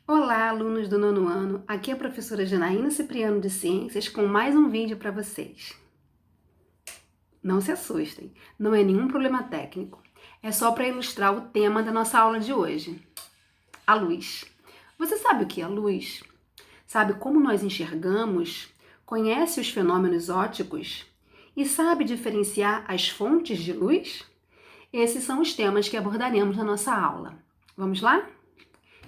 Olá, alunos do nono ano. Aqui é a professora Janaína Cipriano de Ciências com mais um vídeo para vocês. Não se assustem, não é nenhum problema técnico. É só para ilustrar o tema da nossa aula de hoje. A luz. Você sabe o que é luz? Sabe como nós enxergamos? Conhece os fenômenos ópticos? E sabe diferenciar as fontes de luz? Esses são os temas que abordaremos na nossa aula. Vamos lá?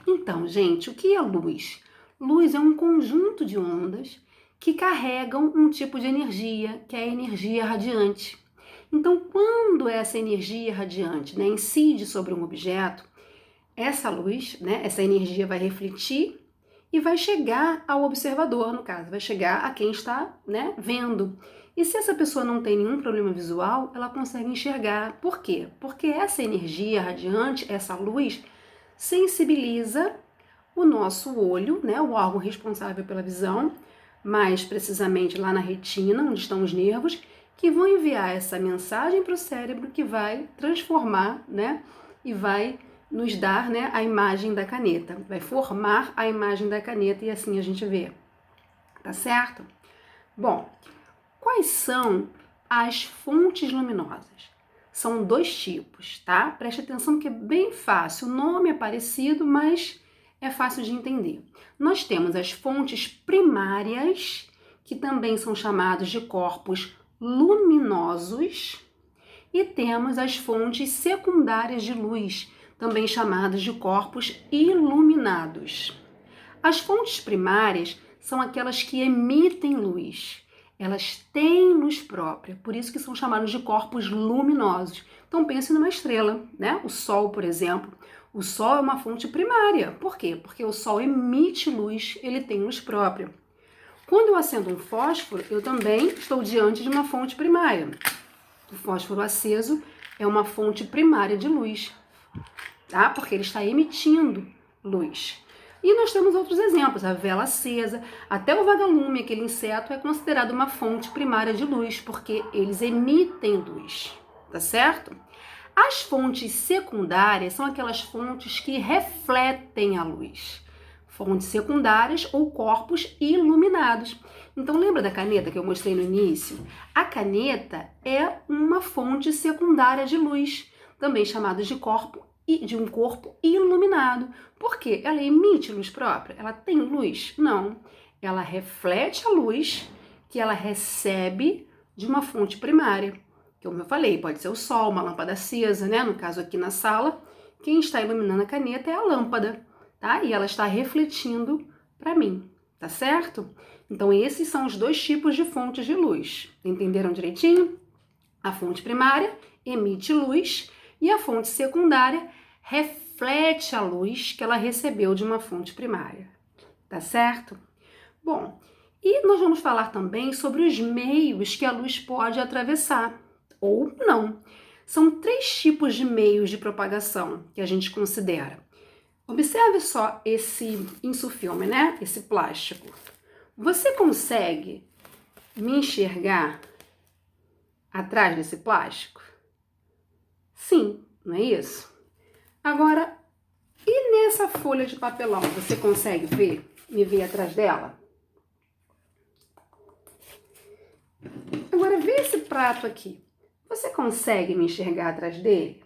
Então, gente, o que é luz? Luz é um conjunto de ondas que carregam um tipo de energia, que é a energia radiante. Então, quando essa energia radiante, incide sobre um objeto, essa luz, essa energia vai refletir e vai chegar ao observador, no caso, vai chegar a quem está, vendo. E se essa pessoa não tem nenhum problema visual, ela consegue enxergar. Por quê? Porque essa energia radiante, essa luz, sensibiliza o nosso olho, o órgão responsável pela visão, mais precisamente lá na retina, onde estão os nervos, que vão enviar essa mensagem para o cérebro que vai transformar, e vai nos dar, a imagem da caneta, vai formar a imagem da caneta e assim a gente vê, tá certo? Bom, quais são as fontes luminosas? São dois tipos, tá? Preste atenção que é bem fácil, o nome é parecido, mas é fácil de entender. Nós temos as fontes primárias, que também são chamadas de corpos luminosos, e temos as fontes secundárias de luz, também chamadas de corpos iluminados. As fontes primárias são aquelas que emitem luz. Elas têm luz própria, por isso que são chamados de corpos luminosos. Então pense numa estrela, O Sol, por exemplo. O Sol é uma fonte primária. Por quê? Porque o Sol emite luz, ele tem luz própria. Quando eu acendo um fósforo, eu também estou diante de uma fonte primária. O fósforo aceso é uma fonte primária de luz, tá? Porque ele está emitindo luz. E nós temos outros exemplos, a vela acesa, até o vagalume, aquele inseto, é considerado uma fonte primária de luz, porque eles emitem luz, tá certo? As fontes secundárias são aquelas fontes que refletem a luz. Fontes secundárias ou corpos iluminados. Então lembra da caneta que eu mostrei no início? A caneta é uma fonte secundária de luz, também chamada de um corpo iluminado. Por quê? Ela emite luz própria? Ela tem luz? Não. Ela reflete a luz que ela recebe de uma fonte primária. Como eu falei, pode ser o sol, uma lâmpada acesa, No caso aqui na sala, quem está iluminando a caneta é a lâmpada, tá? E ela está refletindo para mim, tá certo? Então esses são os dois tipos de fontes de luz. Entenderam direitinho? A fonte primária emite luz e a fonte secundária reflete a luz que ela recebeu de uma fonte primária, tá certo? Bom, e nós vamos falar também sobre os meios que a luz pode atravessar, ou não. São três tipos de meios de propagação que a gente considera. Observe só esse insufilme, Esse plástico. Você consegue me enxergar atrás desse plástico? Sim, não é isso? Agora, e nessa folha de papelão, você consegue me ver atrás dela? Agora, vê esse prato aqui. Você consegue me enxergar atrás dele?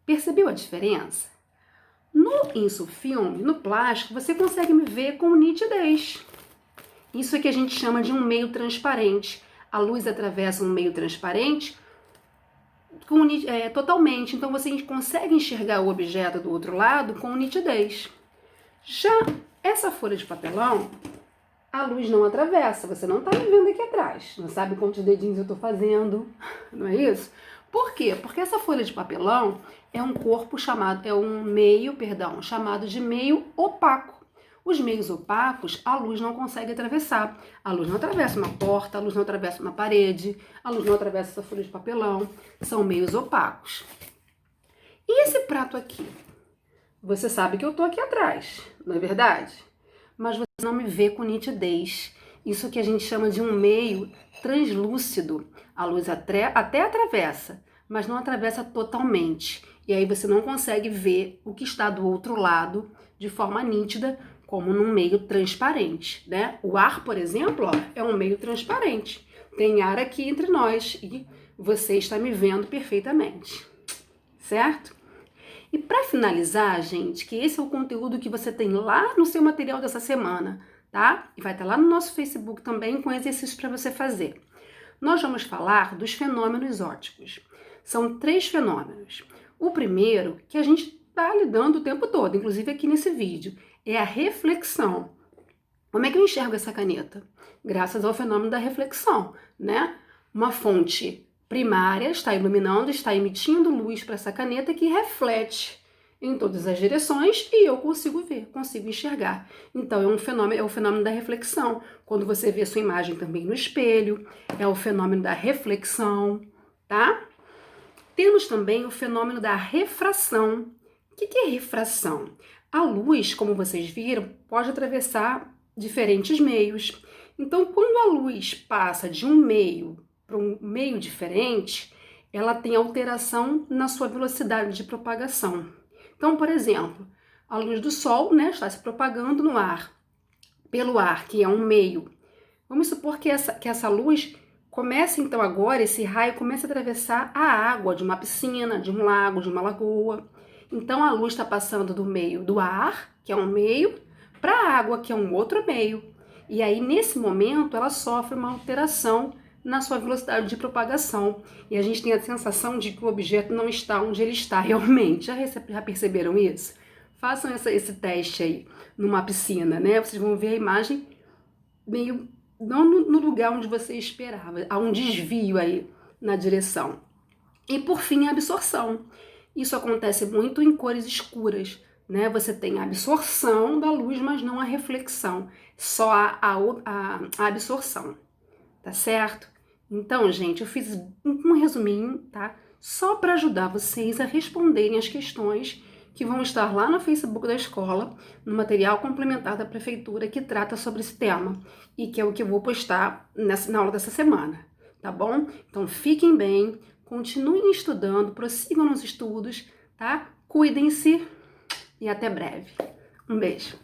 Percebeu a diferença? No insufilme, no plástico, você consegue me ver com nitidez. Isso é que a gente chama de um meio transparente. A luz atravessa um meio transparente totalmente, então você consegue enxergar o objeto do outro lado com nitidez. Já essa folha de papelão, a luz não atravessa, você não está me vendo aqui atrás, não sabe quantos dedinhos eu estou fazendo, não é isso? Por quê? Porque essa folha de papelão é um meio chamado de meio opaco. Os meios opacos, a luz não consegue atravessar. A luz não atravessa uma porta, a luz não atravessa uma parede, a luz não atravessa essa folha de papelão. São meios opacos. E esse prato aqui? Você sabe que eu estou aqui atrás, não é verdade? Mas você não me vê com nitidez. Isso que a gente chama de um meio translúcido. A luz até atravessa, mas não atravessa totalmente. e aí você não consegue ver o que está do outro lado de forma nítida, como num meio transparente, né? O ar, por exemplo, ó, é um meio transparente. Tem ar aqui entre nós e você está me vendo perfeitamente, certo? E para finalizar, gente, que esse é o conteúdo que você tem lá no seu material dessa semana, tá? E vai estar lá no nosso Facebook também com exercícios para você fazer. Nós vamos falar dos fenômenos ópticos. São 3 fenômenos. O primeiro, que a gente está lidando o tempo todo, inclusive aqui nesse vídeo, é a reflexão. Como é que eu enxergo essa caneta? Graças ao fenômeno da reflexão, né? Uma fonte primária está iluminando, está emitindo luz para essa caneta que reflete em todas as direções e eu consigo ver, consigo enxergar. Então é o fenômeno da reflexão. Quando você vê a sua imagem também no espelho, é o fenômeno da reflexão, tá? Temos também o fenômeno da refração. O que é refração? A luz, como vocês viram, pode atravessar diferentes meios. Então, quando a luz passa de um meio para um meio diferente, ela tem alteração na sua velocidade de propagação. Então, por exemplo, a luz do sol, né, está se propagando no ar, pelo ar, que é um meio. Vamos supor que essa luz comece, então, agora, esse raio começa a atravessar a água de uma piscina, de um lago, de uma lagoa. Então, a luz está passando do meio do ar, que é um meio, para a água, que é um outro meio. E aí, nesse momento, ela sofre uma alteração na sua velocidade de propagação. E a gente tem a sensação de que o objeto não está onde ele está realmente. Já perceberam isso? Façam esse teste aí numa piscina, né? Vocês vão ver a imagem meio não no lugar onde você esperava. Há um desvio aí na direção. E por fim, a absorção. Isso acontece muito em cores escuras, né? Você tem a absorção da luz, mas não a reflexão. Só a absorção. Tá certo? Então, gente, eu fiz um resuminho, tá? Só para ajudar vocês a responderem as questões que vão estar lá no Facebook da escola, no material complementar da prefeitura que trata sobre esse tema e que é o que eu vou postar na aula dessa semana, tá bom? Então, fiquem bem, continuem estudando, prossigam nos estudos, tá? Cuidem-se e até breve. Um beijo.